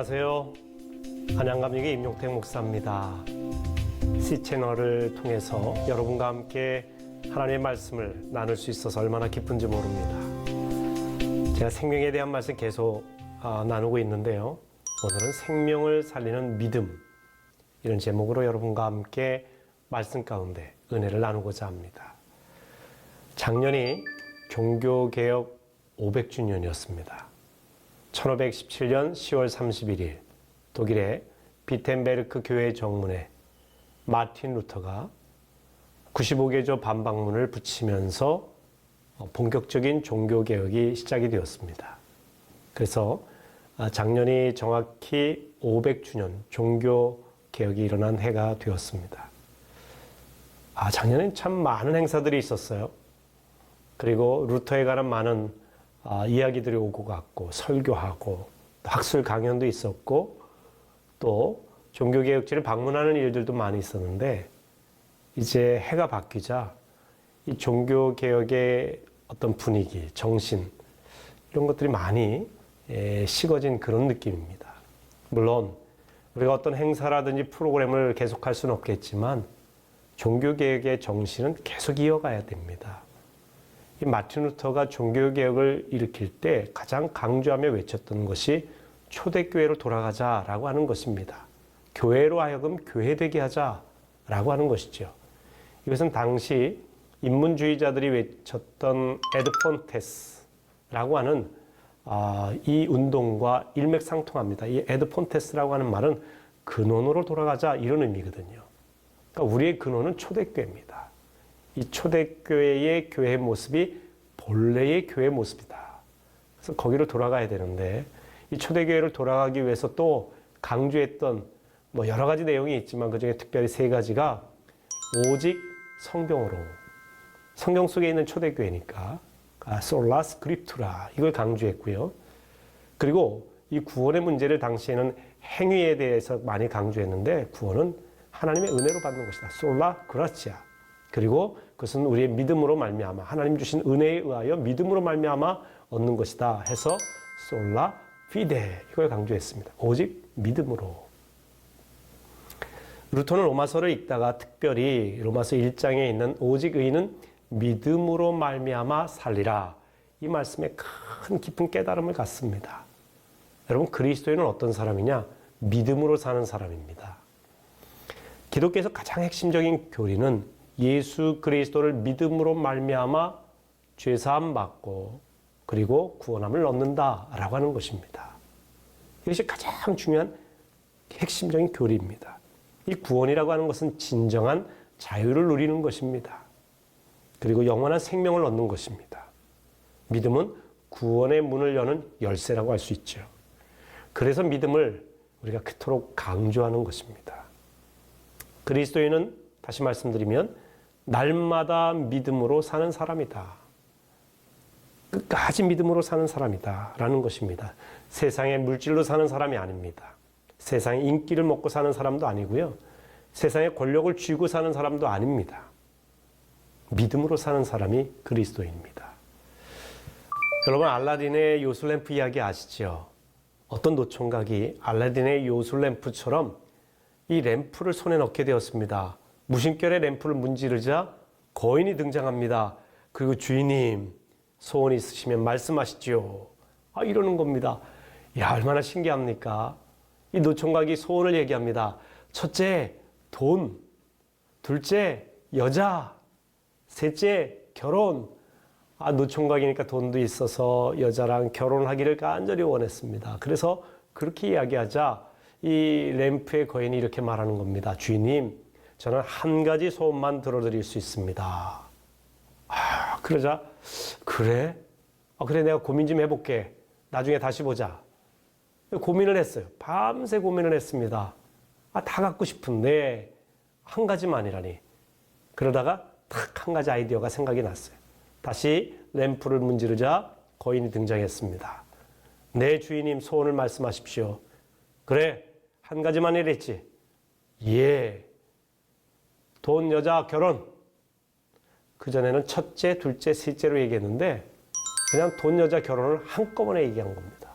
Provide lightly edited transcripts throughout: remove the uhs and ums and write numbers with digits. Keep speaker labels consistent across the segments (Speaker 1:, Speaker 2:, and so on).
Speaker 1: 안녕하세요. 안양감리교 임용택 목사입니다. C채널을 통해서 여러분과 함께 하나님의 말씀을 나눌 수 있어서 얼마나 기쁜지 모릅니다. 제가 생명에 대한 말씀 계속 나누고 있는데요. 오늘은 생명을 살리는 믿음, 이런 제목으로 여러분과 함께 말씀 가운데 은혜를 나누고자 합니다. 작년이 종교개혁 500주년이었습니다. 1517년 10월 31일 독일의 비텐베르크 교회 정문에 마틴 루터가 95개조 반박문을 붙이면서 본격적인 종교개혁이 시작이 되었습니다. 그래서 작년이 정확히 500주년 종교개혁이 일어난 해가 되었습니다. 작년엔 참 많은 행사들이 있었어요. 그리고 루터에 관한 많은 이야기들이 오고 갔고, 설교하고, 학술 강연도 있었고, 또 종교개혁지를 방문하는 일들도 많이 있었는데, 이제 해가 바뀌자 이 종교개혁의 어떤 분위기, 정신, 이런 것들이 많이 식어진 그런 느낌입니다. 물론 우리가 어떤 행사라든지 프로그램을 계속할 수는 없겠지만 종교개혁의 정신은 계속 이어가야 됩니다. 이 마틴 루터가 종교개혁을 일으킬 때 가장 강조하며 외쳤던 것이 초대교회로 돌아가자라고 하는 것입니다. 교회로 하여금 교회되게 하자라고 하는 것이죠. 이것은 당시 인문주의자들이 외쳤던 에드폰테스라고 하는 이 운동과 일맥상통합니다. 이 에드폰테스라고 하는 말은 근원으로 돌아가자, 이런 의미거든요. 그러니까 우리의 근원은 초대교회입니다. 이 초대교회의 교회 모습이 본래의 교회 모습이다. 그래서 거기로 돌아가야 되는데, 이 초대교회를 돌아가기 위해서 또 강조했던 여러 가지 내용이 있지만 그중에 특별히 세 가지가 오직 성경으로, 성경 속에 있는 초대교회니까 솔라 스크립투라, 이걸 강조했고요. 그리고 이 구원의 문제를 당시에는 행위에 대해서 많이 강조했는데, 구원은 하나님의 은혜로 받는 것이다. 솔라 그라치아. 그리고 그것은 우리의 믿음으로 말미암아, 하나님 주신 은혜에 의하여 믿음으로 말미암아 얻는 것이다 해서 솔라 피데, 이걸 강조했습니다. 오직 믿음으로. 루터는 로마서를 읽다가 특별히 로마서 1장에 있는 오직 의인은 믿음으로 말미암아 살리라, 이 말씀에 큰 깊은 깨달음을 갖습니다. 여러분, 그리스도인은 어떤 사람이냐? 믿음으로 사는 사람입니다. 기독교에서 가장 핵심적인 교리는 예수 그리스도를 믿음으로 말미암아 죄사함 받고 그리고 구원함을 얻는다라고 하는 것입니다. 이것이 가장 중요한 핵심적인 교리입니다. 이 구원이라고 하는 것은 진정한 자유를 누리는 것입니다. 그리고 영원한 생명을 얻는 것입니다. 믿음은 구원의 문을 여는 열쇠라고 할 수 있죠. 그래서 믿음을 우리가 그토록 강조하는 것입니다. 그리스도인은, 다시 말씀드리면, 날마다 믿음으로 사는 사람이다. 끝까지 믿음으로 사는 사람이다 라는 것입니다. 세상의 물질로 사는 사람이 아닙니다. 세상의 인기를 먹고 사는 사람도 아니고요. 세상의 권력을 쥐고 사는 사람도 아닙니다. 믿음으로 사는 사람이 그리스도인입니다. 여러분, 알라딘의 요술램프 이야기 아시죠? 어떤 노총각이 알라딘의 요술램프처럼 이 램프를 손에 넣게 되었습니다. 무심결에 램프를 문지르자 거인이 등장합니다. 그리고 주인님, 소원 있으시면 말씀하시죠. 이러는 겁니다. 얼마나 신기합니까? 이 노총각이 소원을 얘기합니다. 첫째, 돈. 둘째, 여자. 셋째, 결혼. 노총각이니까 돈도 있어서 여자랑 결혼하기를 간절히 원했습니다. 그래서 그렇게 이야기하자 이 램프의 거인이 이렇게 말하는 겁니다. 주인님, 저는 한 가지 소원만 들어드릴 수 있습니다. 그러자, 그래? 그래, 내가 고민 좀 해볼게. 나중에 다시 보자. 고민을 했어요. 밤새 고민을 했습니다. 다 갖고 싶은데 한 가지만이라니. 그러다가 딱 한 가지 아이디어가 생각이 났어요. 다시 램프를 문지르자 거인이 등장했습니다. 네, 주인님, 소원을 말씀하십시오. 그래, 한 가지만 이랬지. 예. 돈, 여자, 결혼. 그전에는 첫째, 둘째, 셋째로 얘기했는데 그냥 돈, 여자, 결혼을 한꺼번에 얘기한 겁니다.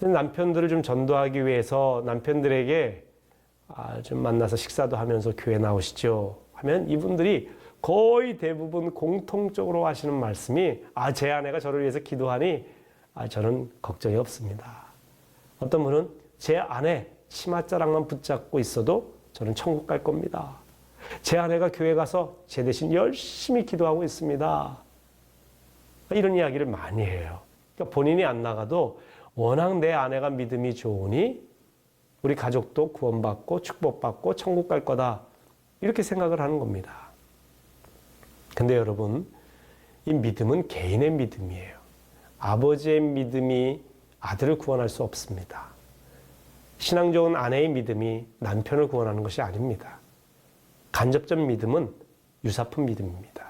Speaker 1: 남편들을 좀 전도하기 위해서 남편들에게 좀 만나서 식사도 하면서 교회 나오시죠 하면 이분들이 거의 대부분 공통적으로 하시는 말씀이 제 아내가 저를 위해서 기도하니 저는 걱정이 없습니다. 어떤 분은 제 아내 치맛자락만 붙잡고 있어도 저는 천국 갈 겁니다. 제 아내가 교회 가서 제 대신 열심히 기도하고 있습니다. 이런 이야기를 많이 해요. 그러니까 본인이 안 나가도 워낙 내 아내가 믿음이 좋으니 우리 가족도 구원받고 축복받고 천국 갈 거다. 이렇게 생각을 하는 겁니다. 근데 여러분, 이 믿음은 개인의 믿음이에요. 아버지의 믿음이 아들을 구원할 수 없습니다. 신앙 좋은 아내의 믿음이 남편을 구원하는 것이 아닙니다. 간접적 믿음은 유사품 믿음입니다.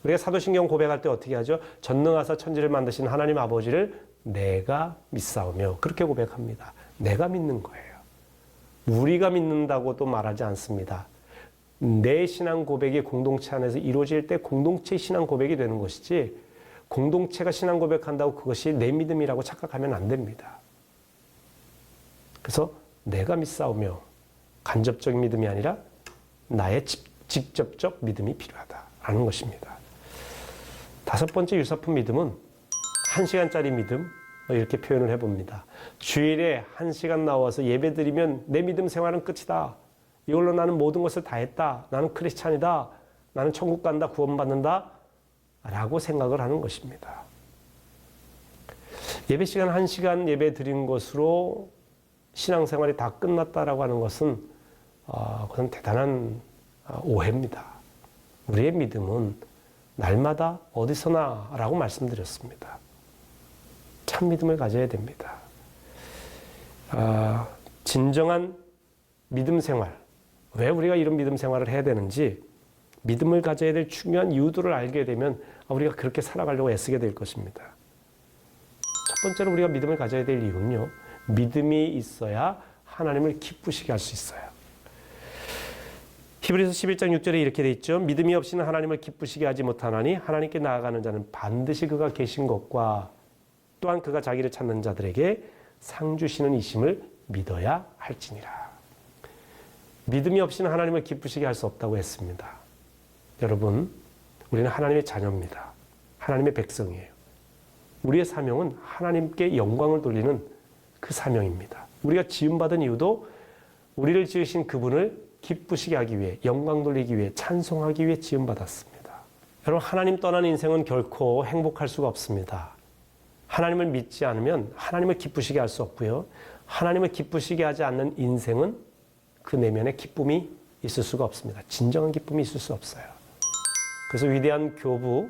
Speaker 1: 우리가 사도신경 고백할 때 어떻게 하죠? 전능하사 천지를 만드신 하나님 아버지를 내가 믿사오며 그렇게 고백합니다. 내가 믿는 거예요. 우리가 믿는다고도 말하지 않습니다. 내 신앙 고백이 공동체 안에서 이루어질 때 공동체 신앙 고백이 되는 것이지 공동체가 신앙 고백한다고 그것이 내 믿음이라고 착각하면 안 됩니다. 그래서 내가 믿사오며 간접적인 믿음이 아니라 나의 직접적 믿음이 필요하다라는 것입니다. 다섯 번째 유사품 믿음은 1시간짜리 믿음 이렇게 표현을 해봅니다. 주일에 1시간 나와서 예배 드리면 내 믿음 생활은 끝이다. 이걸로 나는 모든 것을 다 했다. 나는 크리스찬이다. 나는 천국 간다. 구원받는다. 라고 생각을 하는 것입니다. 예배 시간 1시간 예배 드린 것으로 신앙생활이 다 끝났다라고 하는 것은 그건 대단한 오해입니다. 우리의 믿음은 날마다 어디서나 라고 말씀드렸습니다. 참 믿음을 가져야 됩니다. 진정한 믿음 생활, 왜 우리가 이런 믿음 생활을 해야 되는지 믿음을 가져야 될 중요한 이유들을 알게 되면 우리가 그렇게 살아가려고 애쓰게 될 것입니다. 첫 번째로 우리가 믿음을 가져야 될 이유는요. 믿음이 있어야 하나님을 기쁘시게 할 수 있어요. 히브리서 11장 6절에 이렇게 돼 있죠. 믿음이 없이는 하나님을 기쁘시게 하지 못하나니 하나님께 나아가는 자는 반드시 그가 계신 것과 또한 그가 자기를 찾는 자들에게 상 주시는 이심을 믿어야 할지니라. 믿음이 없이는 하나님을 기쁘시게 할 수 없다고 했습니다. 여러분, 우리는 하나님의 자녀입니다. 하나님의 백성이에요. 우리의 사명은 하나님께 영광을 돌리는 그 사명입니다. 우리가 지음받은 이유도 우리를 지으신 그분을 기쁘시게 하기 위해, 영광 돌리기 위해, 찬송하기 위해 지음받았습니다. 여러분, 하나님 떠난 인생은 결코 행복할 수가 없습니다. 하나님을 믿지 않으면 하나님을 기쁘시게 할 수 없고요. 하나님을 기쁘시게 하지 않는 인생은 그 내면에 기쁨이 있을 수가 없습니다. 진정한 기쁨이 있을 수 없어요. 그래서 위대한 교부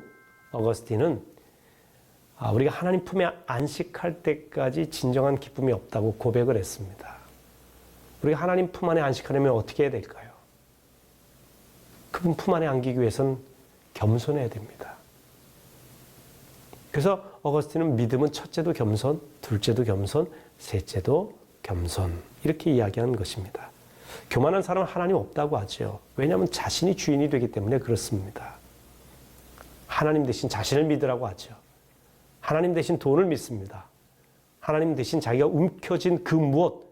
Speaker 1: 어거스틴은 우리가 하나님 품에 안식할 때까지 진정한 기쁨이 없다고 고백을 했습니다. 우리가 하나님 품 안에 안식하려면 어떻게 해야 될까요? 그분 품 안에 안기기 위해서는 겸손해야 됩니다. 그래서 어거스틴은 믿음은 첫째도 겸손, 둘째도 겸손, 셋째도 겸손 이렇게 이야기하는 것입니다. 교만한 사람은 하나님 없다고 하죠. 왜냐하면 자신이 주인이 되기 때문에 그렇습니다. 하나님 대신 자신을 믿으라고 하죠. 하나님 대신 돈을 믿습니다. 하나님 대신 자기가 움켜쥔 그 무엇,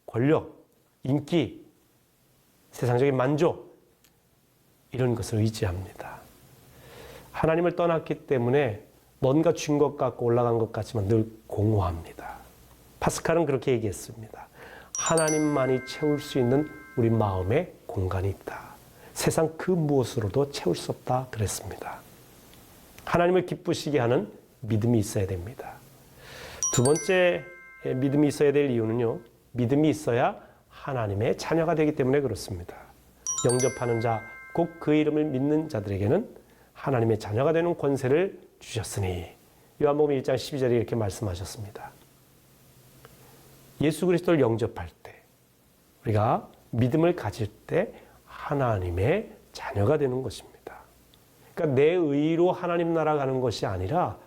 Speaker 1: 권력, 인기, 세상적인 만족 이런 것을 의지합니다. 하나님을 떠났기 때문에 뭔가 준 것 같고 올라간 것 같지만 늘 공허합니다. 파스칼은 그렇게 얘기했습니다. 하나님만이 채울 수 있는 우리 마음에 공간이 있다. 세상 그 무엇으로도 채울 수 없다 그랬습니다. 하나님을 기쁘시게 하는 믿음이 있어야 됩니다. 두 번째 믿음이 있어야 될 이유는요. 믿음이 있어야 하나님의 자녀가 되기 때문에 그렇습니다. 영접하는 자, 곧 그 이름을 믿는 자들에게는 하나님의 자녀가 되는 권세를 주셨으니 요한복음 1장 12절에 이렇게 말씀하셨습니다. 예수 그리스도를 영접할 때 우리가 믿음을 가질 때 하나님의 자녀가 되는 것입니다. 그러니까 내 의로 하나님 나라 가는 것이 아니라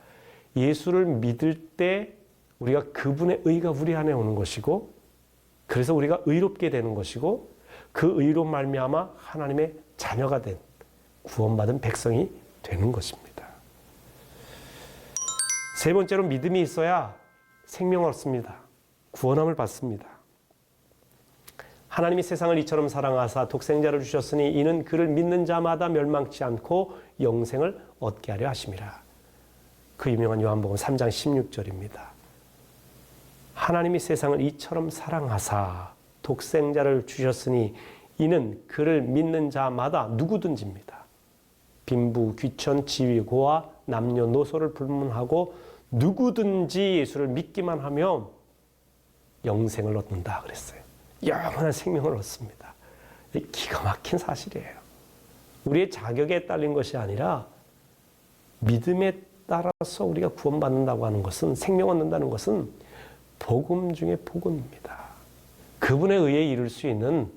Speaker 1: 예수를 믿을 때 우리가 그분의 의가 우리 안에 오는 것이고 그래서 우리가 의롭게 되는 것이고 그 의로 말미암아 하나님의 자녀가 된 구원받은 백성이 되는 것입니다. 세 번째로 믿음이 있어야 생명을 얻습니다. 구원함을 받습니다. 하나님이 세상을 이처럼 사랑하사 독생자를 주셨으니 이는 그를 믿는 자마다 멸망치 않고 영생을 얻게 하려 하심이라. 그 유명한 요한복음 3장 16절입니다. 하나님이 세상을 이처럼 사랑하사 독생자를 주셨으니 이는 그를 믿는 자마다 누구든지입니다. 빈부, 귀천, 지위, 고아, 남녀노소를 불문하고 누구든지 예수를 믿기만 하면 영생을 얻는다 그랬어요. 영원한 생명을 얻습니다. 기가 막힌 사실이에요. 우리의 자격에 딸린 것이 아니라 믿음에 따라서 우리가 구원받는다고 하는 것은, 생명 얻는다는 것은 복음 중에 복음입니다. 그분에 의해 이룰 수 있는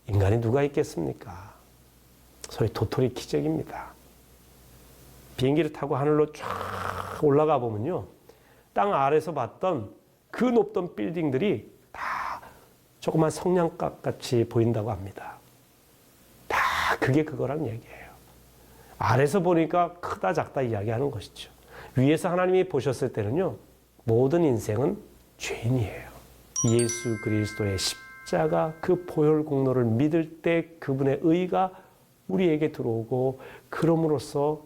Speaker 1: 인간이 누가 있겠습니까? 소위 도토리 기적입니다. 비행기를 타고 하늘로 쫙 올라가 보면요, 땅 아래서 봤던 그 높던 빌딩들이 다 조그만 성냥갑 같이 보인다고 합니다. 다 그게 그거란 얘기예요. 아래서 보니까 크다 작다 이야기하는 것이죠. 위에서 하나님이 보셨을 때는요, 모든 인생은 죄인이에요. 예수 그리스도의 십자가 그 보혈 공로를 믿을 때 그분의 의가 우리에게 들어오고, 그럼으로써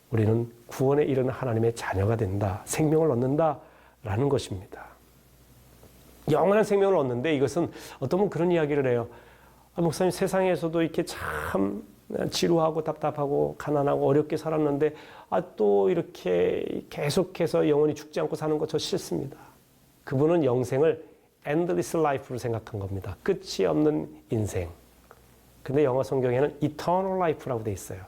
Speaker 1: 우리는 구원에 이르는 하나님의 자녀가 된다, 생명을 얻는다라는 것입니다. 영원한 생명을 얻는데, 이것은 어떤 분은 그런 이야기를 해요. 목사님, 세상에서도 이렇게 참 지루하고 답답하고 가난하고 어렵게 살았는데 또 이렇게 계속해서 영원히 죽지 않고 사는 거 저 싫습니다. 그분은 영생을 endless life로 생각한 겁니다. 끝이 없는 인생. 근데 영어 성경에는 eternal life라고 돼 있어요.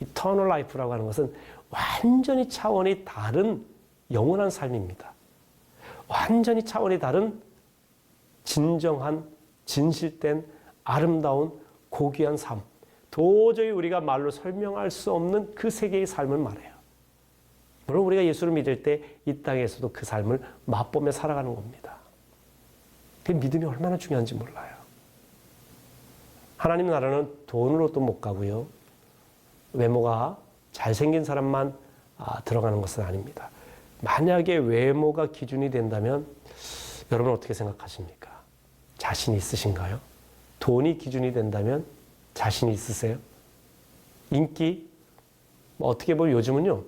Speaker 1: eternal life라고 하는 것은 완전히 차원이 다른 영원한 삶입니다. 완전히 차원이 다른 진정한, 진실된, 아름다운, 고귀한 삶. 도저히 우리가 말로 설명할 수 없는 그 세계의 삶을 말해요. 물론 우리가 예수를 믿을 때 이 땅에서도 그 삶을 맛보며 살아가는 겁니다. 그 믿음이 얼마나 중요한지 몰라요. 하나님 나라는 돈으로도 못 가고요, 외모가 잘생긴 사람만 들어가는 것은 아닙니다. 만약에 외모가 기준이 된다면 여러분 어떻게 생각하십니까? 자신 있으신가요? 돈이 기준이 된다면 자신이 있으세요? 인기? 어떻게 보면 요즘은요,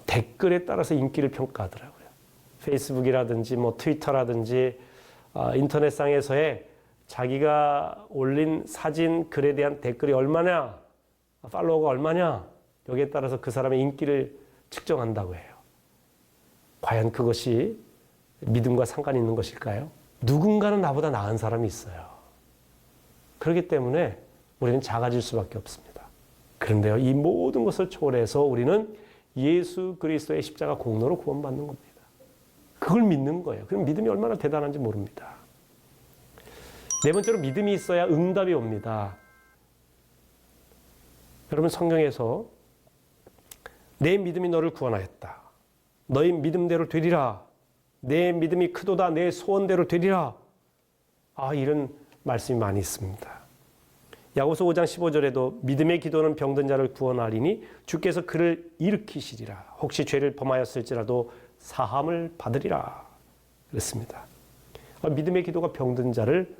Speaker 1: 댓글에 따라서 인기를 평가하더라고요. 페이스북이라든지 트위터라든지 인터넷상에서의 자기가 올린 사진, 글에 대한 댓글이 얼마냐, 팔로워가 얼마냐, 여기에 따라서 그 사람의 인기를 측정한다고 해요. 과연 그것이 믿음과 상관이 있는 것일까요? 누군가는 나보다 나은 사람이 있어요. 그렇기 때문에 우리는 작아질 수밖에 없습니다. 그런데요, 이 모든 것을 초월해서 우리는 예수 그리스도의 십자가 공로로 구원받는 겁니다. 그걸 믿는 거예요. 그럼 믿음이 얼마나 대단한지 모릅니다. 네 번째로, 믿음이 있어야 응답이 옵니다. 여러분, 성경에서 내 믿음이 너를 구원하였다, 너희 믿음대로 되리라, 내 믿음이 크도다, 내 소원대로 되리라, 이런 말씀이 많이 있습니다. 야고보서 5장 15절에도 믿음의 기도는 병든 자를 구원하리니 주께서 그를 일으키시리라, 혹시 죄를 범하였을지라도 사함을 받으리라 그랬습니다. 믿음의 기도가 병든 자를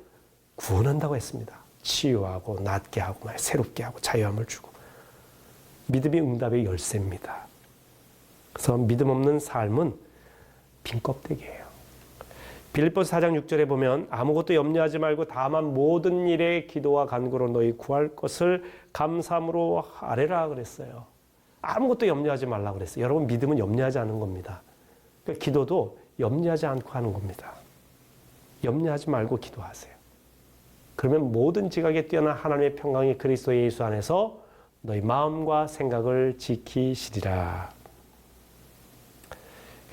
Speaker 1: 구원한다고 했습니다. 치유하고 낫게 하고 새롭게 하고 자유함을 주고. 믿음이 응답의 열쇠입니다. 그래서 믿음 없는 삶은 빈 껍데기예요. 빌립보서 4장 6절에 보면 아무것도 염려하지 말고 다만 모든 일에 기도와 간구로 너희 구할 것을 감사함으로 아뢰라 그랬어요. 아무것도 염려하지 말라 그랬어요. 여러분, 믿음은 염려하지 않는 겁니다. 그러니까 기도도 염려하지 않고 하는 겁니다. 염려하지 말고 기도하세요. 그러면 모든 지각에 뛰어난 하나님의 평강이 그리스도 예수 안에서 너희 마음과 생각을 지키시리라.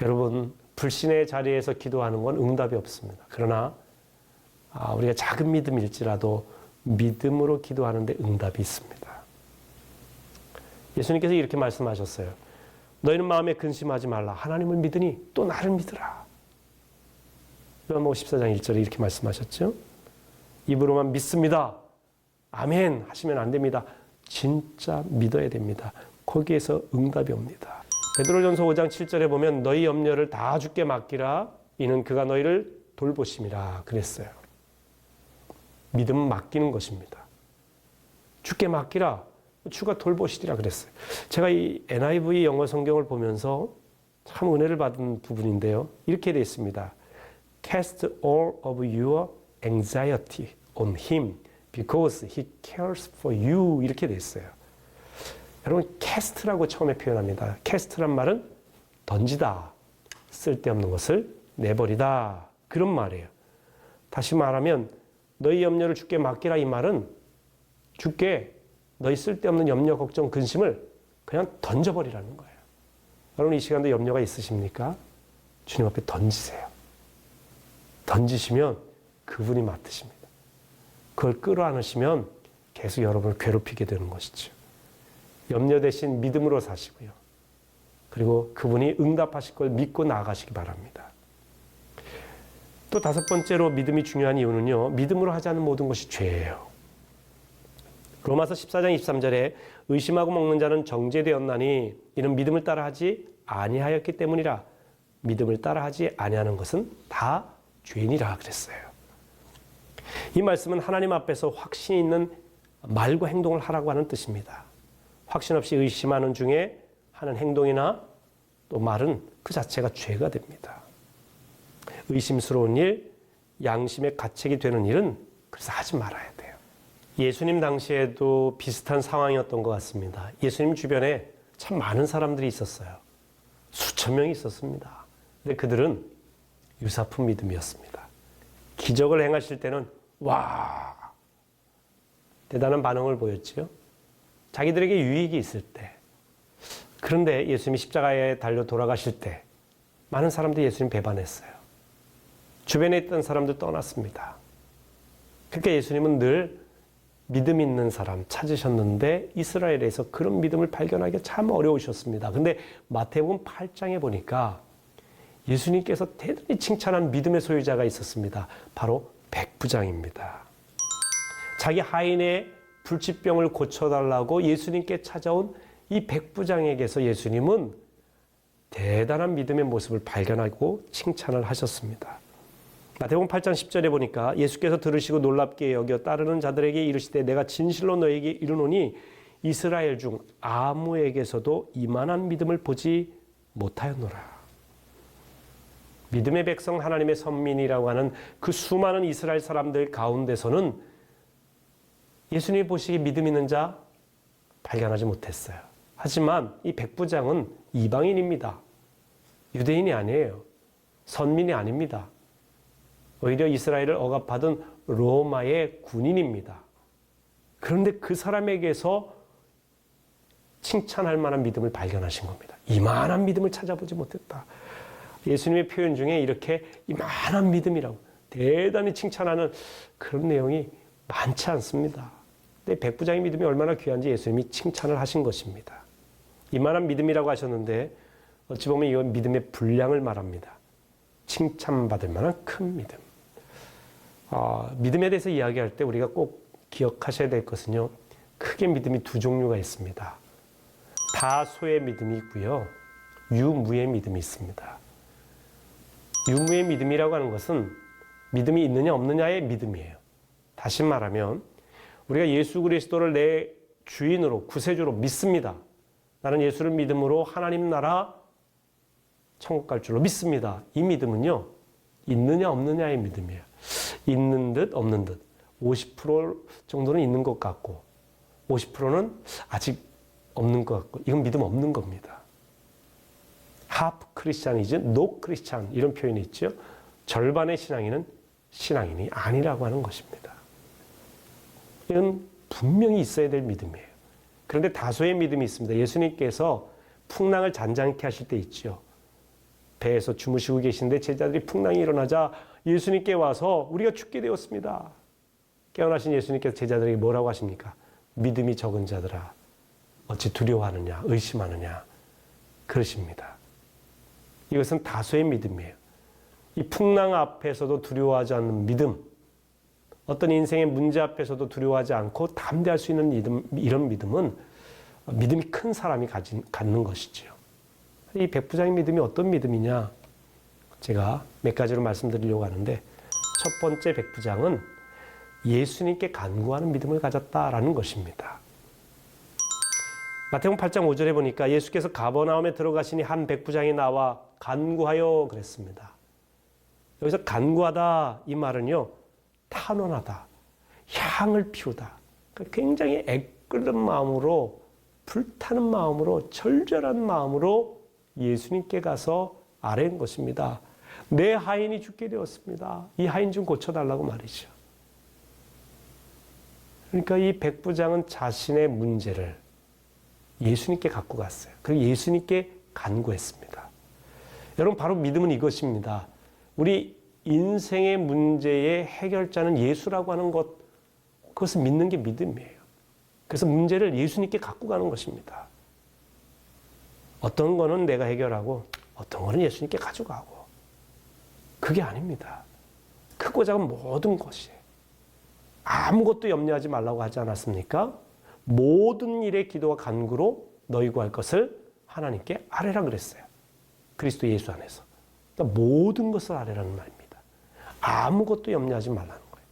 Speaker 1: 여러분, 불신의 자리에서 기도하는 건 응답이 없습니다. 그러나 우리가 작은 믿음일지라도 믿음으로 기도하는데 응답이 있습니다. 예수님께서 이렇게 말씀하셨어요. 너희는 마음에 근심하지 말라. 하나님을 믿으니 또 나를 믿으라. 요한복음 14장 1절에 이렇게 말씀하셨죠. 입으로만 믿습니다, 아멘 하시면 안 됩니다. 진짜 믿어야 됩니다. 거기에서 응답이 옵니다. 베드로전서 5장 7절에 보면 너희 염려를 다 주께 맡기라. 이는 그가 너희를 돌보심이라 그랬어요. 믿음은 맡기는 것입니다. 주께 맡기라. 주가 돌보시리라 그랬어요. 제가 이 NIV 영어 성경을 보면서 참 은혜를 받은 부분인데요. 이렇게 되어 있습니다. Cast all of your anxiety on him because he cares for you. 이렇게 되어 있어요. 여러분, cast라고 처음에 표현합니다. cast란 말은 던지다, 쓸데없는 것을 내버리다, 그런 말이에요. 다시 말하면 너희 염려를 주께 맡기라, 이 말은 주께 너희 쓸데없는 염려, 걱정, 근심을 그냥 던져버리라는 거예요. 여러분, 이 시간도 염려가 있으십니까? 주님 앞에 던지세요. 던지시면 그분이 맡으십니다. 그걸 끌어안으시면 계속 여러분을 괴롭히게 되는 것이죠. 염려 대신 믿음으로 사시고요. 그리고 그분이 응답하실 걸 믿고 나아가시기 바랍니다. 또 다섯 번째로 믿음이 중요한 이유는요. 믿음으로 하지 않는 모든 것이 죄예요. 로마서 14장 23절에 의심하고 먹는 자는 정죄되었나니 이는 믿음을 따라하지 아니하였기 때문이라. 믿음을 따라하지 아니하는 것은 다 죄니라 그랬어요. 이 말씀은 하나님 앞에서 확신이 있는 말과 행동을 하라고 하는 뜻입니다. 확신 없이 의심하는 중에 하는 행동이나 또 말은 그 자체가 죄가 됩니다. 의심스러운 일, 양심의 가책이 되는 일은 그래서 하지 말아야 돼요. 예수님 당시에도 비슷한 상황이었던 것 같습니다. 예수님 주변에 참 많은 사람들이 있었어요. 수천 명이 있었습니다. 근데 그들은 유사품 믿음이었습니다. 기적을 행하실 때는 와, 대단한 반응을 보였지요. 자기들에게 유익이 있을 때. 그런데 예수님이 십자가에 달려 돌아가실 때 많은 사람들이 예수님 배반했어요. 주변에 있던 사람들 떠났습니다. 그러니까 예수님은 늘 믿음 있는 사람 찾으셨는데 이스라엘에서 그런 믿음을 발견하기가 참 어려우셨습니다. 근데 마태복음 8장에 보니까 예수님께서 대단히 칭찬한 믿음의 소유자가 있었습니다. 바로 백부장입니다. 자기 하인의 불치병을 고쳐달라고 예수님께 찾아온 이 백부장에게서 예수님은 대단한 믿음의 모습을 발견하고 칭찬을 하셨습니다. 마태복음 8장 10절에 보니까 예수께서 들으시고 놀랍게 여겨 따르는 자들에게 이르시되 내가 진실로 너에게 이르노니 이스라엘 중 아무에게서도 이만한 믿음을 보지 못하였노라. 믿음의 백성 하나님의 선민이라고 하는 그 수많은 이스라엘 사람들 가운데서는 예수님이 보시기에 믿음 있는 자 발견하지 못했어요. 하지만 이 백부장은 이방인입니다. 유대인이 아니에요. 선민이 아닙니다. 오히려 이스라엘을 억압하던 로마의 군인입니다. 그런데 그 사람에게서 칭찬할 만한 믿음을 발견하신 겁니다. 이만한 믿음을 찾아보지 못했다. 예수님의 표현 중에 이렇게 이만한 믿음이라고 대단히 칭찬하는 그런 내용이 많지 않습니다. 근데 백부장의 믿음이 얼마나 귀한지 예수님이 칭찬을 하신 것입니다. 이만한 믿음이라고 하셨는데 어찌 보면 이건 믿음의 분량을 말합니다. 칭찬받을 만한 큰 믿음. 믿음에 대해서 이야기할 때 우리가 꼭 기억하셔야 될 것은요. 크게 믿음이 두 종류가 있습니다. 다소의 믿음이 있고요. 유무의 믿음이 있습니다. 유무의 믿음이라고 하는 것은 믿음이 있느냐 없느냐의 믿음이에요. 다시 말하면 우리가 예수 그리스도를 내 주인으로 구세주로 믿습니다. 나는 예수를 믿음으로 하나님 나라 천국 갈 줄로 믿습니다. 이 믿음은요. 있느냐 없느냐의 믿음이에요. 있는 듯 없는 듯 50% 정도는 있는 것 같고 50%는 아직 없는 것 같고 이건 믿음 없는 겁니다. half Christianism, no Christian 이런 표현이 있죠. 절반의 신앙인은 신앙인이 아니라고 하는 것입니다. 이건 분명히 있어야 될 믿음이에요. 그런데 다소의 믿음이 있습니다. 예수님께서 풍랑을 잔잔케 하실 때 있죠. 배에서 주무시고 계신데 제자들이 풍랑이 일어나자 예수님께 와서 우리가 죽게 되었습니다. 깨어나신 예수님께서 제자들에게 뭐라고 하십니까? 믿음이 적은 자들아 어찌 두려워하느냐 의심하느냐 그러십니다. 이것은 다소의 믿음이에요. 이 풍랑 앞에서도 두려워하지 않는 믿음, 어떤 인생의 문제 앞에서도 두려워하지 않고 담대할 수 있는 믿음, 이런 믿음은 믿음이 큰 사람이 갖는 것이지요. 이 백부장의 믿음이 어떤 믿음이냐? 제가 몇 가지로 말씀드리려고 하는데, 첫 번째 백부장은 예수님께 간구하는 믿음을 가졌다라는 것입니다. 마태복음 8장 5절에 보니까 예수께서 가버나움에 들어가시니 한 백부장이 나와 간구하여 그랬습니다. 여기서 간구하다 이 말은요, 탄원하다, 향을 피우다, 굉장히 애끓는 마음으로, 불타는 마음으로, 절절한 마음으로 예수님께 가서 아뢰는 것입니다. 내 하인이 죽게 되었습니다. 이 하인 좀 고쳐달라고 말이죠. 그러니까 이 백부장은 자신의 문제를 예수님께 갖고 갔어요. 그리고 예수님께 간구했습니다. 여러분, 바로 믿음은 이것입니다. 우리 인생의 문제의 해결자는 예수라고 하는 것, 그것을 믿는 게 믿음이에요. 그래서 문제를 예수님께 갖고 가는 것입니다. 어떤 거는 내가 해결하고 어떤 거는 예수님께 가져가고, 그게 아닙니다. 크고 작은 모든 것이 아무것도 염려하지 말라고 하지 않았습니까? 모든 일의 기도와 간구로 너희 구할 것을 하나님께 아뢰라 그랬어요. 그리스도 예수 안에서. 그러니까 모든 것을 아뢰라는 말입니다. 아무것도 염려하지 말라는 거예요.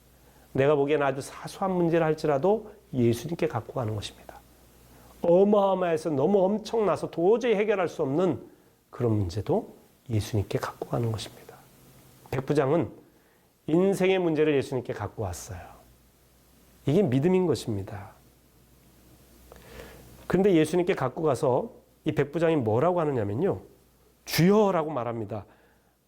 Speaker 1: 내가 보기에는 아주 사소한 문제를 할지라도 예수님께 갖고 가는 것입니다. 어마어마해서 너무 엄청나서 도저히 해결할 수 없는 그런 문제도 예수님께 갖고 가는 것입니다. 백부장은 인생의 문제를 예수님께 갖고 왔어요. 이게 믿음인 것입니다. 그런데 예수님께 갖고 가서 이 백부장이 뭐라고 하느냐면요, 주여라고 말합니다.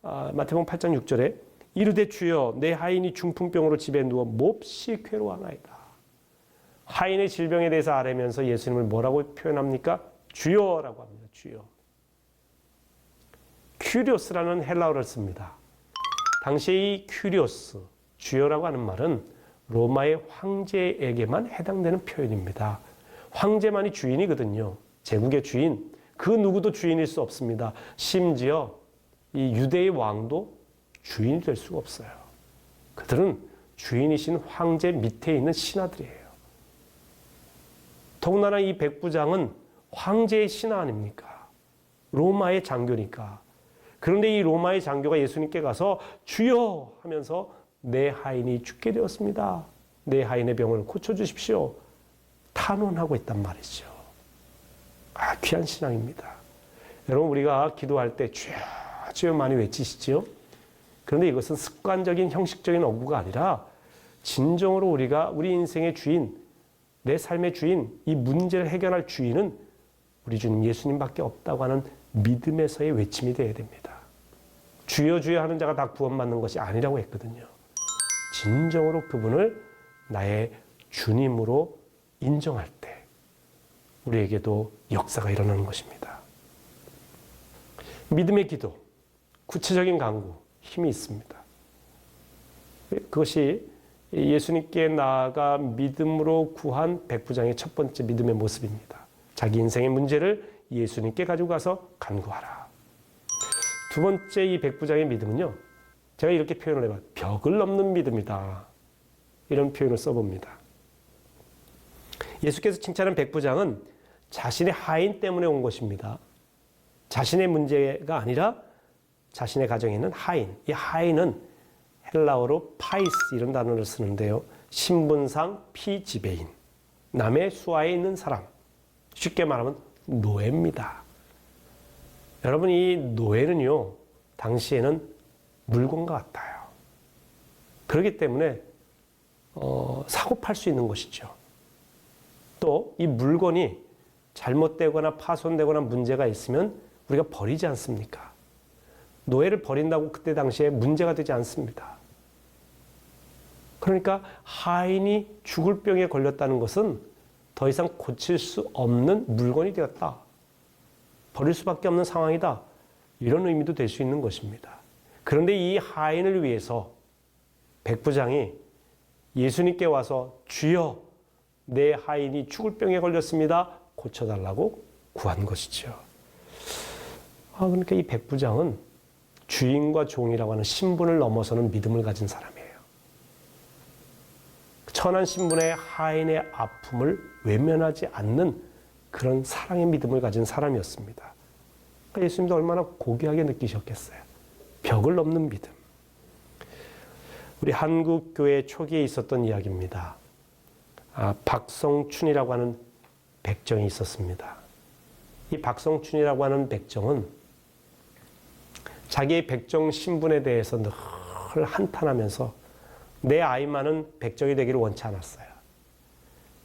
Speaker 1: 마태복음 8장 6절에 이르되 주여 내 하인이 중풍병으로 집에 누워 몹시 괴로워하나이다. 하인의 질병에 대해서 아뢰면서 예수님을 뭐라고 표현합니까? 주여라고 합니다. 주여. 큐리오스라는 헬라어를 씁니다. 당시에 이 큐리오스, 주여라고 하는 말은 로마의 황제에게만 해당되는 표현입니다. 황제만이 주인이거든요. 제국의 주인. 그 누구도 주인일 수 없습니다. 심지어 이 유대의 왕도 주인이 될 수가 없어요. 그들은 주인이신 황제 밑에 있는 신하들이에요. 더군다나 이 백부장은 황제의 신하 아닙니까? 로마의 장교니까. 그런데 이 로마의 장교가 예수님께 가서 주여 하면서 내 하인이 죽게 되었습니다. 내 하인의 병을 고쳐주십시오. 탄원하고 있단 말이죠. 귀한 신앙입니다. 여러분, 우리가 기도할 때 주여 주여 많이 외치시죠? 그런데 이것은 습관적인 형식적인 어구가 아니라 진정으로 우리가 우리 인생의 주인, 내 삶의 주인, 이 문제를 해결할 주인은 우리 주님 예수님밖에 없다고 하는 믿음에서의 외침이 되어야 됩니다. 주여 주여 하는 자가 다 구원받는 것이 아니라고 했거든요. 진정으로 그분을 나의 주님으로 인정할 때 우리에게도 역사가 일어나는 것입니다. 믿음의 기도, 구체적인 간구, 힘이 있습니다. 그것이 예수님께 나아가 믿음으로 구한 백부장의 첫 번째 믿음의 모습입니다. 자기 인생의 문제를 예수님께 가지고 가서 간구하라. 두 번째 이 백부장의 믿음은요, 제가 이렇게 표현을 해봐요. 벽을 넘는 믿음이다. 이런 표현을 써봅니다. 예수께서 칭찬한 백부장은 자신의 하인 때문에 온 것입니다. 자신의 문제가 아니라 자신의 가정에 있는 하인. 이 하인은 헬라어로 파이스 이런 단어를 쓰는데요. 신분상 피지배인, 남의 수하에 있는 사람. 쉽게 말하면 노예입니다. 여러분, 이 노예는요, 당시에는 물건과 같아요. 그렇기 때문에 사고 팔 수 있는 것이죠. 또 이 물건이 잘못되거나 파손되거나 문제가 있으면 우리가 버리지 않습니까? 노예를 버린다고 그때 당시에 문제가 되지 않습니다. 그러니까 하인이 죽을 병에 걸렸다는 것은 더 이상 고칠 수 없는 물건이 되었다. 버릴 수밖에 없는 상황이다. 이런 의미도 될 수 있는 것입니다. 그런데 이 하인을 위해서 백부장이 예수님께 와서 주여 내 하인이 죽을 병에 걸렸습니다. 고쳐달라고 구한 것이죠. 그러니까 이 백부장은 주인과 종이라고 하는 신분을 넘어서는 믿음을 가진 사람이에요. 천한 신분의 하인의 아픔을 외면하지 않는 그런 사랑의 믿음을 가진 사람이었습니다. 그러니까 예수님도 얼마나 고귀하게 느끼셨겠어요. 벽을 넘는 믿음. 우리 한국 교회 초기에 있었던 이야기입니다. 박성춘이라고 하는 백정이 있었습니다. 이 박성춘이라고 하는 백정은 자기의 백정 신분에 대해서 늘 한탄하면서 내 아이만은 백정이 되기를 원치 않았어요.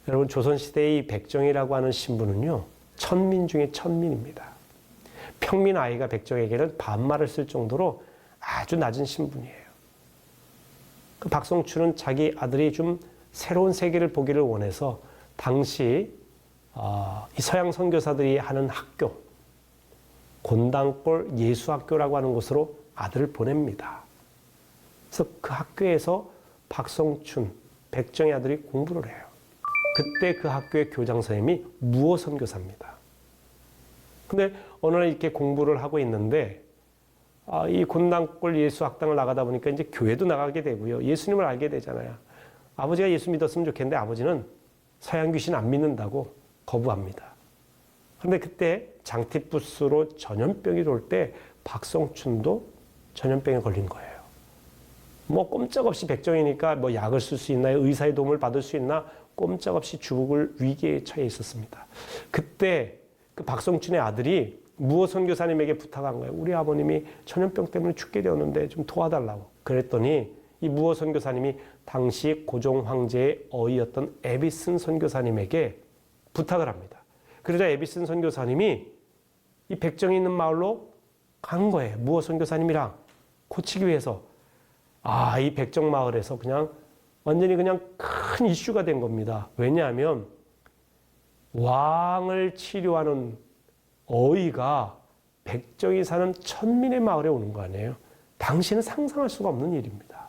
Speaker 1: 여러분, 조선시대의 이 백정이라고 하는 신분은요, 천민 중에 천민입니다. 평민 아이가 백정에게는 반말을 쓸 정도로 아주 낮은 신분이에요. 그 박성춘은 자기 아들이 좀 새로운 세계를 보기를 원해서 당시 이 서양 선교사들이 하는 학교, 곤당골 예수학교라고 하는 곳으로 아들을 보냅니다. 그래서 그 학교에서 박성춘, 백정의 아들이 공부를 해요. 그때 그 학교의 교장 선생님이 무어 선교사입니다. 근데 어느 날 이렇게 공부를 하고 있는데 이 곤당골 예수학당을 나가다 보니까 이제 교회도 나가게 되고요. 예수님을 알게 되잖아요. 아버지가 예수 믿었으면 좋겠는데 아버지는 서양 귀신 안 믿는다고 거부합니다. 그런데 그때 장티푸스로 전염병이 돌 때 박성춘도 전염병에 걸린 거예요. 뭐 꼼짝없이 백정이니까 뭐 약을 쓸 수 있나요? 의사의 도움을 받을 수 있나? 꼼짝없이 죽을 위기에 처해 있었습니다. 그때 그 박성춘의 아들이 무어 선교사님에게 부탁한 거예요. 우리 아버님이 전염병 때문에 죽게 되었는데 좀 도와달라고. 그랬더니 이 무어 선교사님이 당시 고종 황제의 어이였던 에비슨 선교사님에게 부탁을 합니다. 그러자 에비슨 선교사님이 이 백정이 있는 마을로 간 거예요. 무어 선교사님이랑 고치기 위해서. 이 백정 마을에서 그냥 완전히 그냥 큰 이슈가 된 겁니다. 왜냐하면 왕을 치료하는 어이가 백정이 사는 천민의 마을에 오는 거 아니에요. 당시는 상상할 수가 없는 일입니다.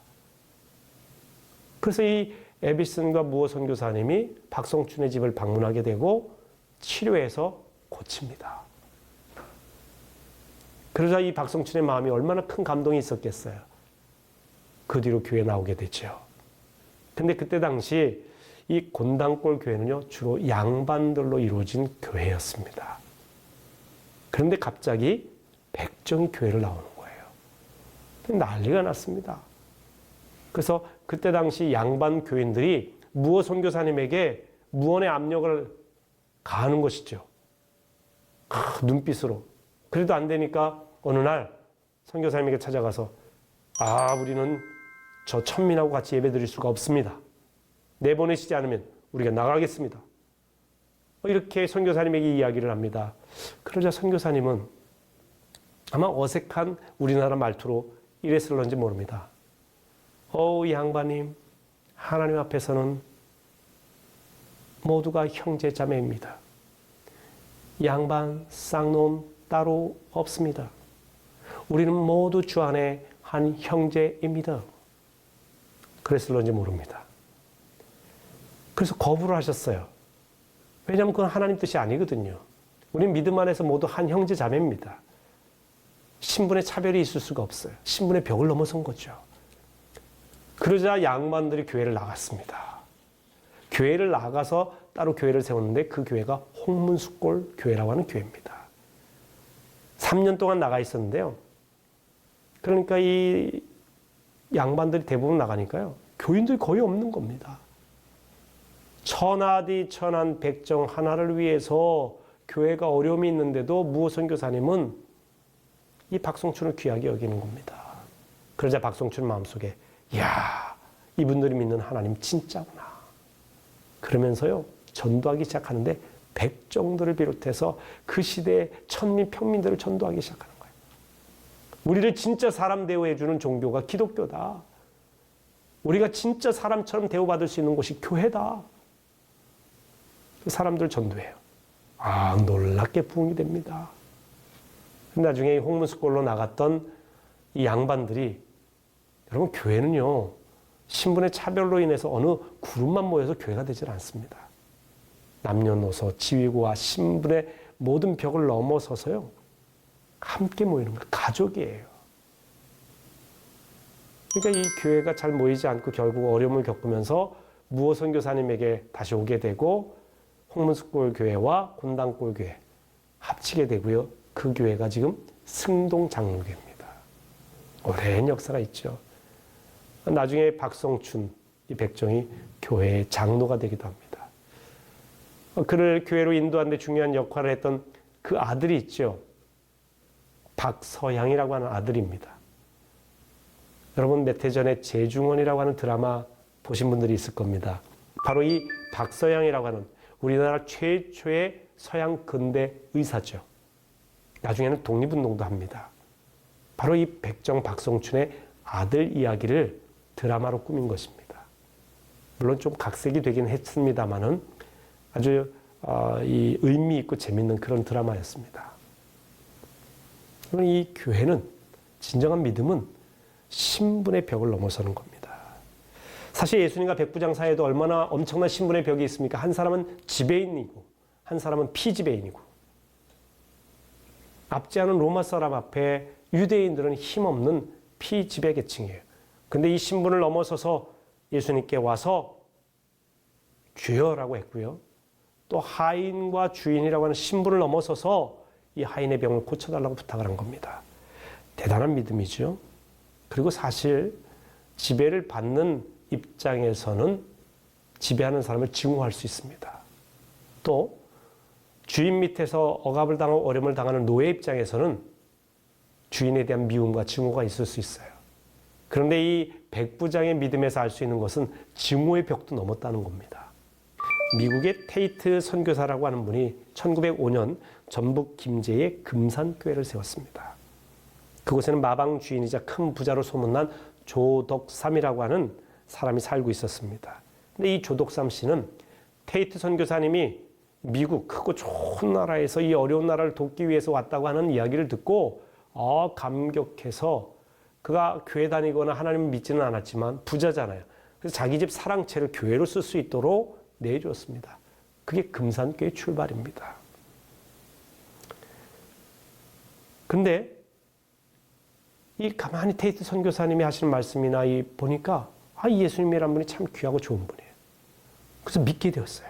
Speaker 1: 그래서 이 에비슨과 무어 선교사님이 박성춘의 집을 방문하게 되고 치료해서 고칩니다. 그러자 이 박성춘의 마음이 얼마나 큰 감동이 있었겠어요. 그 뒤로 교회에 나오게 되죠. 근데 그때 당시 이 곤당골 교회는요, 주로 양반들로 이루어진 교회였습니다. 그런데 갑자기 백정이 교회를 나오는 거예요. 난리가 났습니다. 그래서 그때 당시 양반 교인들이 무어 선교사님에게 무언의 압력을 가하는 것이죠. 눈빛으로. 그래도 안 되니까 어느 날 선교사님에게 찾아가서 우리는 저 천민하고 같이 예배드릴 수가 없습니다. 내보내시지 않으면 우리가 나가겠습니다. 이렇게 선교사님에게 이야기를 합니다. 그러자 선교사님은 아마 어색한 우리나라 말투로 이랬을런지 모릅니다. 이 양반님, 하나님 앞에서는 모두가 형제 자매입니다. 양반, 쌍놈 따로 없습니다. 우리는 모두 주 안에 한 형제입니다. 그랬을런지 모릅니다. 그래서 거부를 하셨어요. 왜냐하면 그건 하나님 뜻이 아니거든요. 우리는 믿음 안에서 모두 한 형제 자매입니다. 신분의 차별이 있을 수가 없어요. 신분의 벽을 넘어선 거죠. 그러자 양반들이 교회를 나갔습니다. 교회를 나가서 따로 교회를 세웠는데 그 교회가 홍문숫골 교회라고 하는 교회입니다. 3년 동안 나가 있었는데요. 그러니까 이 양반들이 대부분 나가니까요. 교인들이 거의 없는 겁니다. 천하디 천한 백정 하나를 위해서 교회가 어려움이 있는데도 무어 선교사님은 이 박성춘을 귀하게 여기는 겁니다. 그러자 박성춘 마음속에 이분들이 믿는 하나님 진짜구나. 그러면서요. 전도하기 시작하는데 백정들을 비롯해서 그 시대의 천민, 평민들을 전도하기 시작하는 거예요. 우리를 진짜 사람 대우해주는 종교가 기독교다. 우리가 진짜 사람처럼 대우받을 수 있는 곳이 교회다. 사람들 전도해요. 놀랍게 부흥이 됩니다. 나중에 홍문숫골로 나갔던 이 양반들이, 여러분, 교회는요, 신분의 차별로 인해서 어느 그룹만 모여서 교회가 되질 않습니다. 남녀노소, 지위고와 신분의 모든 벽을 넘어서서요, 함께 모이는 거예요. 가족이에요. 그러니까 이 교회가 잘 모이지 않고 결국 어려움을 겪으면서 무어 선교사님에게 다시 오게 되고 홍문숫골 교회와 곤당골 교회 합치게 되고요. 그 교회가 지금 승동 장로교입니다. 오랜 역사가 있죠. 나중에 박성춘 이 백정이 교회의 장로가 되기도 합니다. 그를 교회로 인도하는 데 중요한 역할을 했던 그 아들이 있죠. 박서양이라고 하는 아들입니다. 여러분 몇 해 전에 재중원이라고 하는 드라마 보신 분들이 있을 겁니다. 바로 이 박서양이라고 하는 우리나라 최초의 서양 근대 의사죠. 나중에는 독립운동도 합니다. 바로 이 백정 박성춘의 아들 이야기를 드라마로 꾸민 것입니다. 물론 좀 각색이 되긴 했습니다만은 아주 이 의미 있고 재밌는 그런 드라마였습니다. 이 교회는 진정한 믿음은 신분의 벽을 넘어서는 겁니다. 사실 예수님과 백부장 사이에도 얼마나 엄청난 신분의 벽이 있습니까? 한 사람은 지배인이고 한 사람은 피지배인이고 압제하는 로마 사람 앞에 유대인들은 힘없는 피지배 계층이에요. 근데 이 신분을 넘어서서 예수님께 와서 주여라고 했고요. 또 하인과 주인이라고 하는 신분을 넘어서서 이 하인의 병을 고쳐달라고 부탁을 한 겁니다. 대단한 믿음이죠. 그리고 사실 지배를 받는 입장에서는 지배하는 사람을 증오할 수 있습니다. 또 주인 밑에서 억압을 당하고 어려움을 당하는 노예 입장에서는 주인에 대한 미움과 증오가 있을 수 있어요. 그런데 이 백부장의 믿음에서 알 수 있는 것은 증오의 벽도 넘었다는 겁니다. 미국의 테이트 선교사라고 하는 분이 1905년 전북 김제에 금산교회를 세웠습니다. 그곳에는 마방 주인이자 큰 부자로 소문난 조덕삼이라고 하는 사람이 살고 있었습니다. 근데 이 조덕삼 씨는 테이트 선교사님이 미국 크고 좋은 나라에서 이 어려운 나라를 돕기 위해서 왔다고 하는 이야기를 듣고 감격해서 그가 교회 다니거나 하나님을 믿지는 않았지만 부자잖아요. 그래서 자기 집 사랑채를 교회로 쓸 수 있도록 내주었습니다. 그게 금산교회 출발입니다. 근데 이 가만히 테이트 선교사님이 하시는 말씀이나 보니까 예수님이란 분이 참 귀하고 좋은 분이에요. 그래서 믿게 되었어요.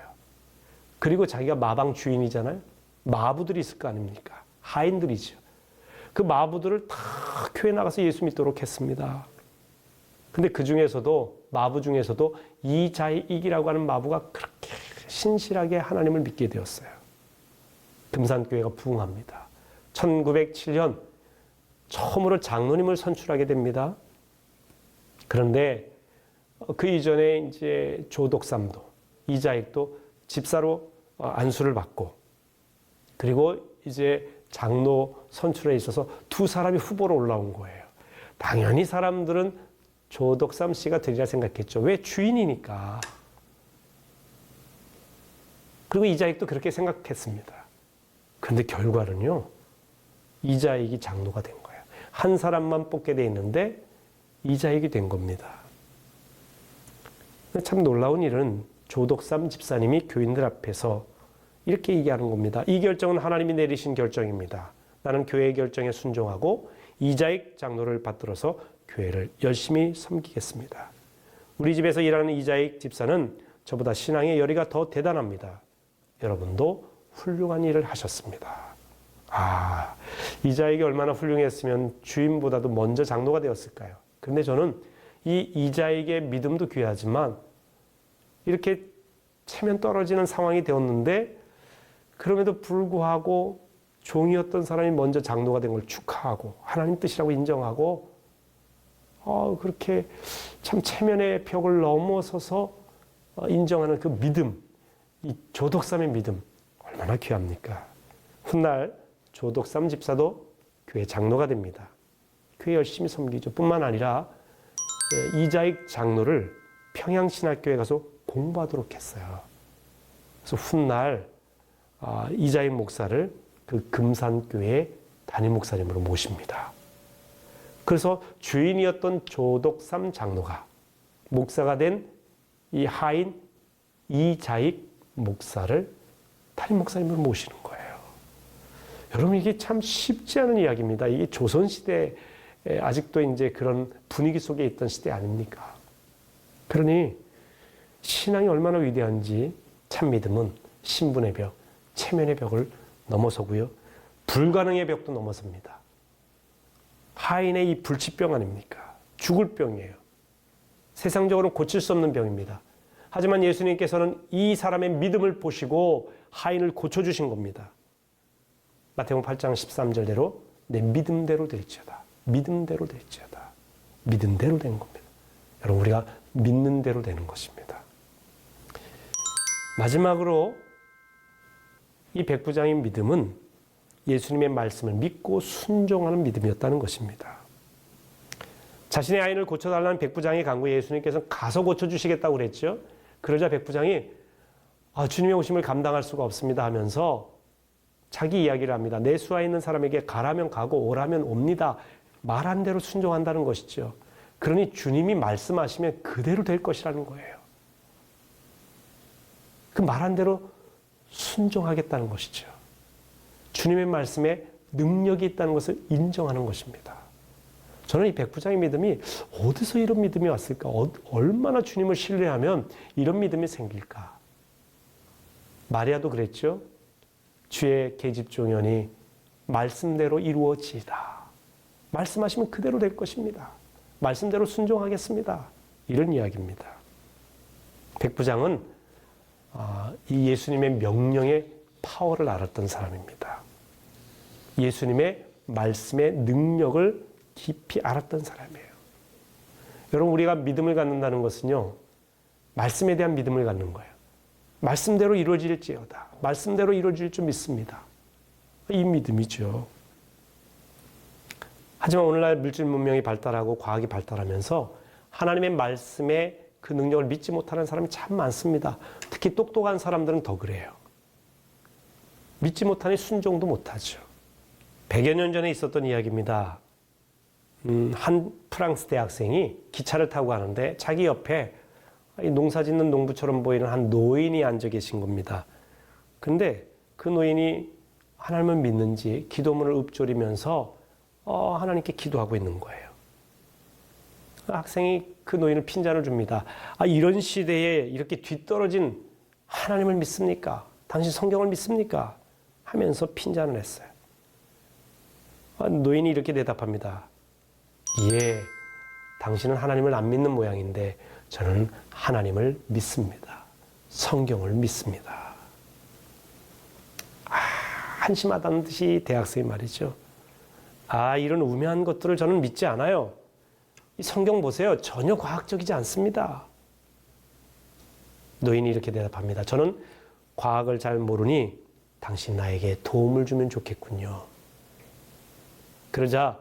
Speaker 1: 그리고 자기가 마방 주인이잖아요. 마부들이 있을 거 아닙니까? 하인들이죠. 그 마부들을 다 교회 나가서 예수 믿도록 했습니다. 근데 그 중에서도 마부 중에서도 이자익이라고 하는 마부가 그렇게 신실하게 하나님을 믿게 되었어요. 금산교회가 부흥합니다. 1907년 처음으로 장로님을 선출하게 됩니다. 그런데 그 이전에 이제 조덕삼도 이자익도 집사로 안수를 받고 그리고 이제 장로 선출에 있어서 두 사람이 후보로 올라온 거예요. 당연히 사람들은 조덕삼 씨가 되리라 생각했죠. 왜? 주인이니까. 그리고 이자익도 그렇게 생각했습니다. 그런데 결과는요. 이자익이 장로가 된 거예요. 한 사람만 뽑게 돼 있는데 이자익이 된 겁니다. 참 놀라운 일은 조덕삼 집사님이 교인들 앞에서 이렇게 얘기하는 겁니다. 이 결정은 하나님이 내리신 결정입니다. 나는 교회의 결정에 순종하고 이자익 장로를 받들어서 교회를 열심히 섬기겠습니다. 우리 집에서 일하는 이자익 집사는 저보다 신앙의 열의가 더 대단합니다. 여러분도 훌륭한 일을 하셨습니다. 이자익이 얼마나 훌륭했으면 주인보다도 먼저 장로가 되었을까요? 그런데 저는 이 이자익의 믿음도 귀하지만 이렇게 체면 떨어지는 상황이 되었는데 그럼에도 불구하고 종이었던 사람이 먼저 장로가 된 걸 축하하고 하나님 뜻이라고 인정하고 그렇게 참 체면의 벽을 넘어서서 인정하는 그 믿음, 이 조덕삼의 믿음 얼마나 귀합니까? 훗날 조덕삼 집사도 교회 장로가 됩니다. 교회 열심히 섬기죠. 뿐만 아니라 이자익 장로를 평양신학교에 가서 공부하도록 했어요. 그래서 훗날 이자익 목사를 그 금산교회 담임 목사님으로 모십니다. 그래서 주인이었던 조덕삼 장로가 목사가 된 이 하인 이자익 목사를 담임 목사님으로 모시는 거예요. 여러분 이게 참 쉽지 않은 이야기입니다. 이게 조선시대 아직도 이제 그런 분위기 속에 있던 시대 아닙니까? 그러니 신앙이 얼마나 위대한지 참 믿음은 신분의 벽, 체면의 벽을 넘어서고요. 불가능의 벽도 넘어섭니다. 하인의 이 불치병 아닙니까? 죽을 병이에요. 세상적으로는 고칠 수 없는 병입니다. 하지만 예수님께서는 이 사람의 믿음을 보시고 하인을 고쳐주신 겁니다. 마태복음 8장 13절대로 내 믿음대로 될지어다. 믿음대로 될지어다. 믿음대로 된 겁니다. 여러분, 우리가 믿는 대로 되는 것입니다. 마지막으로 이 백부장의 믿음은 예수님의 말씀을 믿고 순종하는 믿음이었다는 것입니다. 자신의 아이를 고쳐달라는 백부장의 간구에 예수님께서는 가서 고쳐주시겠다고 그랬죠. 그러자 백부장이 주님의 오심을 감당할 수가 없습니다 하면서 자기 이야기를 합니다. 내 수하에 있는 사람에게 가라면 가고 오라면 옵니다. 말한 대로 순종한다는 것이죠. 그러니 주님이 말씀하시면 그대로 될 것이라는 거예요. 그 말한 대로 순종하겠다는 것이죠. 주님의 말씀에 능력이 있다는 것을 인정하는 것입니다. 저는 이 백부장의 믿음이 어디서 이런 믿음이 왔을까? 얼마나 주님을 신뢰하면 이런 믿음이 생길까? 마리아도 그랬죠. 주의 계집종연이 말씀대로 이루어지이다. 말씀하시면 그대로 될 것입니다. 말씀대로 순종하겠습니다. 이런 이야기입니다. 백부장은 이 예수님의 명령의 파워를 알았던 사람입니다. 예수님의 말씀의 능력을 깊이 알았던 사람이에요. 여러분, 우리가 믿음을 갖는다는 것은요, 말씀에 대한 믿음을 갖는 거예요. 말씀대로 이루어질지어다. 말씀대로 이루어질 줄 믿습니다. 이 믿음이죠. 하지만 오늘날 물질 문명이 발달하고 과학이 발달하면서 하나님의 말씀에 그 능력을 믿지 못하는 사람이 참 많습니다. 특히 똑똑한 사람들은 더 그래요. 믿지 못하니 순종도 못하죠. 100여 년 전에 있었던 이야기입니다. 한 프랑스 대학생이 기차를 타고 가는데 자기 옆에 농사 짓는 농부처럼 보이는 한 노인이 앉아 계신 겁니다. 근데 그 노인이 하나님을 믿는지 기도문을 읊조리면서 하나님께 기도하고 있는 거예요. 학생이 그 노인을 핀잔을 줍니다. 이런 시대에 이렇게 뒤떨어진 하나님을 믿습니까? 당신 성경을 믿습니까? 하면서 핀잔을 했어요. 노인이 이렇게 대답합니다. 예, 당신은 하나님을 안 믿는 모양인데 저는 하나님을 믿습니다. 성경을 믿습니다. 한심하다는 듯이 대학생이 말이죠. 이런 우매한 것들을 저는 믿지 않아요. 이 성경 보세요. 전혀 과학적이지 않습니다. 노인이 이렇게 대답합니다. 저는 과학을 잘 모르니 당신 나에게 도움을 주면 좋겠군요. 그러자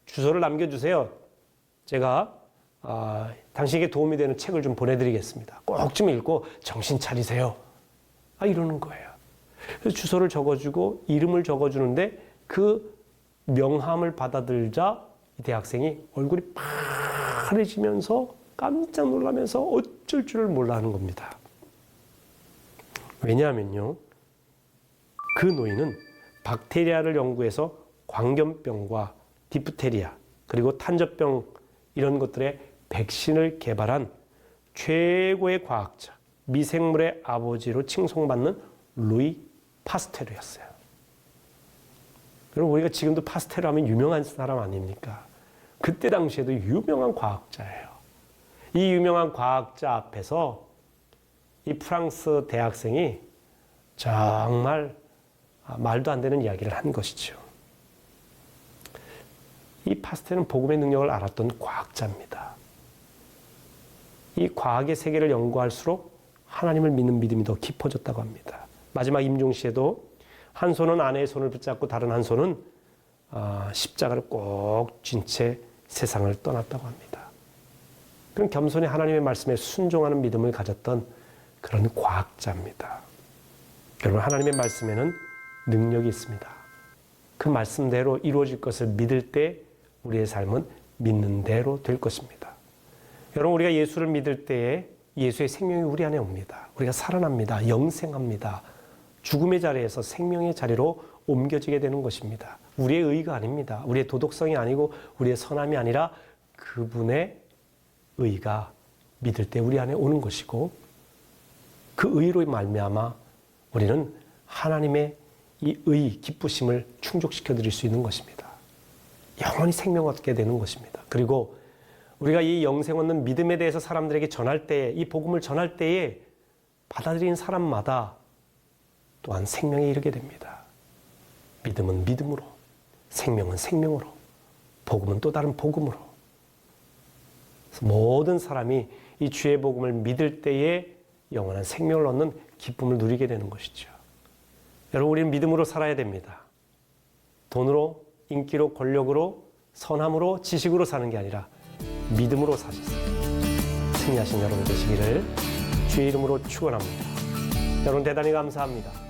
Speaker 1: 주소를 남겨주세요. 제가 당신에게 도움이 되는 책을 좀 보내드리겠습니다. 꼭 좀 읽고 정신 차리세요. 이러는 거예요. 그래서 주소를 적어주고 이름을 적어주는데 그 명함을 받아들자 이 대학생이 얼굴이 파래지면서 깜짝 놀라면서 어쩔 줄을 몰라 하는 겁니다. 왜냐하면요, 그 노인은 박테리아를 연구해서 광견병과 디프테리아 그리고 탄저병 이런 것들의 백신을 개발한 최고의 과학자, 미생물의 아버지로 칭송받는 루이 파스테르였어요. 여러분, 우리가 지금도 파스테르 하면 유명한 사람 아닙니까? 그때 당시에도 유명한 과학자예요. 이 유명한 과학자 앞에서 이 프랑스 대학생이 정말 말도 안 되는 이야기를 한 것이죠. 이 파스텔은 복음의 능력을 알았던 과학자입니다. 이 과학의 세계를 연구할수록 하나님을 믿는 믿음이 더 깊어졌다고 합니다. 마지막 임종시에도 한 손은 아내의 손을 붙잡고 다른 한 손은 십자가를 꼭 쥔 채 세상을 떠났다고 합니다. 그런 겸손히 하나님의 말씀에 순종하는 믿음을 가졌던 그런 과학자입니다. 여러분, 하나님의 말씀에는 능력이 있습니다. 그 말씀대로 이루어질 것을 믿을 때 우리의 삶은 믿는 대로 될 것입니다. 여러분, 우리가 예수를 믿을 때에 예수의 생명이 우리 안에 옵니다. 우리가 살아납니다. 영생합니다. 죽음의 자리에서 생명의 자리로 옮겨지게 되는 것입니다. 우리의 의가 아닙니다. 우리의 도덕성이 아니고 우리의 선함이 아니라 그분의 의가 믿을 때 우리 안에 오는 것이고, 그 의로 말미암아 우리는 하나님의 이 의, 기쁘심을 충족시켜 드릴 수 있는 것입니다. 영원히 생명 얻게 되는 것입니다. 그리고 우리가 이 영생 얻는 믿음에 대해서 사람들에게 전할 때, 이 복음을 전할 때에 받아들이는 사람마다 또한 생명에 이르게 됩니다. 믿음은 믿음으로, 생명은 생명으로, 복음은 또 다른 복음으로. 그래서 모든 사람이 이 주의 복음을 믿을 때에 영원한 생명을 얻는 기쁨을 누리게 되는 것이죠. 여러분, 우리는 믿음으로 살아야 됩니다. 돈으로, 인기로, 권력으로, 선함으로, 지식으로 사는 게 아니라 믿음으로 사셨습니다. 승리하신 여러분 되시기를 주의 이름으로 축원합니다. 여러분 대단히 감사합니다.